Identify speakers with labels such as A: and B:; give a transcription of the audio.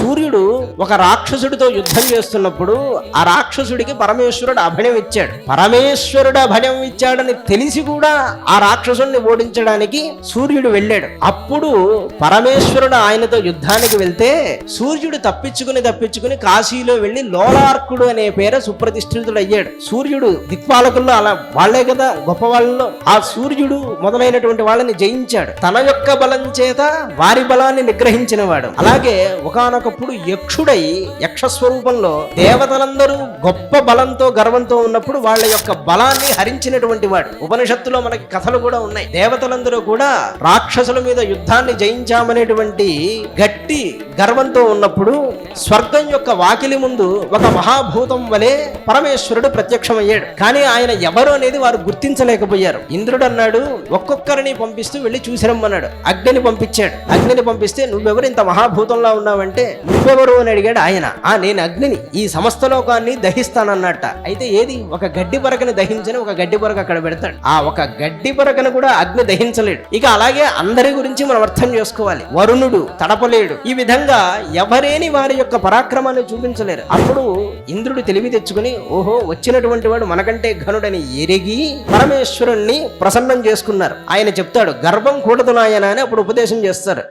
A: సూర్యుడు ఒక రాక్షసుడితో యుద్ధం చేస్తున్నప్పుడు ఆ రాక్షసుడికి పరమేశ్వరుడు అభయం ఇచ్చాడు. పరమేశ్వరుడు అభయం ఇచ్చాడని తెలిసి కూడా ఆ రాక్షసుడిని ఓడించడానికి సూర్యుడు వెళ్ళాడు. అప్పుడు పరమేశ్వరుడు ఆయనతో యుద్ధానికి వెళ్తే సూర్యుడు తప్పించుకుని కాశీలో వెళ్లి లోలార్కుడు అనే పేరు సుప్రతిష్ఠితుడు అయ్యాడు. సూర్యుడు దిక్పాలకుల్లో అలా వాళ్లే కదా గొప్ప వాళ్ళలో. ఆ సూర్యుడు మొదలైనటువంటి వాళ్ళని జయించాడు. తన యొక్క బలం చేత వారి బలాన్ని నిగ్రహించిన వాడు. అలాగే ఒకానొకప్పుడు యక్షుడై యక్షస్వరూపంలో దేవతలందరూ గొప్ప బలంతో గర్వంతో ఉన్నప్పుడు వాళ్ళ యొక్క బలాన్ని హరించినటువంటి వాడు. ఉపనిషత్తులో మనకి కథలు కూడా ఉన్నాయి. దేవతలందరూ కూడా రాక్షసుల మీద యుద్ధాన్ని జయించామనేటువంటి గట్టి గర్వంతో ఉన్నప్పుడు స్వర్గం యొక్క వాకిలి ముందు ఒక మహాభూతం వలె పరమేశ్వరుడు ప్రత్యక్షమయ్యాడు. కానీ ఆయన ఎవరు అనేది వారు గుర్తించలేకపోయారు. ఇంద్రుడు అన్నాడు, ఒక్కొక్కరిని పంపిస్తూ వెళ్ళి చూసిరమ్మన్నాడు. అగ్నిని పంపించాడు. అగ్నిని పంపిస్తే నువ్వెవరు ఇంత మహాభూతంలా ఉన్నావంటే నువ్వెవరు అని అడిగాడు ఆయన. నేను అగ్నిని, ఈ సమస్త లోకాన్ని దహిస్తానన్నట్ట. అయితే ఏది ఒక గడ్డి పరకని దహించని ఒక గడ్డి పరక అక్కడ పెడతాడు. ఆ ఒక గడ్డి పరకను కూడా అగ్ని దహించలేడు. ఇక అలాగే అందరి గురించి మనం అర్థం చేసుకోవాలి. వరుణుడు తడపలేడు. ఈ విధంగా ఎవరేని వారి యొక్క పరాక్రమాన్ని చూపించలేరు. అప్పుడు ఇంద్రుడు తెలివి తెచ్చుకుని ఓహో వచ్చినటువంటి వాడు మనకంటే ఘనుడని ఎరిగి పరమేశ్వరుణ్ణి ప్రసన్నం చేసుకున్నారు. ఆయన చెప్తాడు, గర్వం కూడదు నాయన అని అప్పుడు ఉపదేశం చేస్తారు.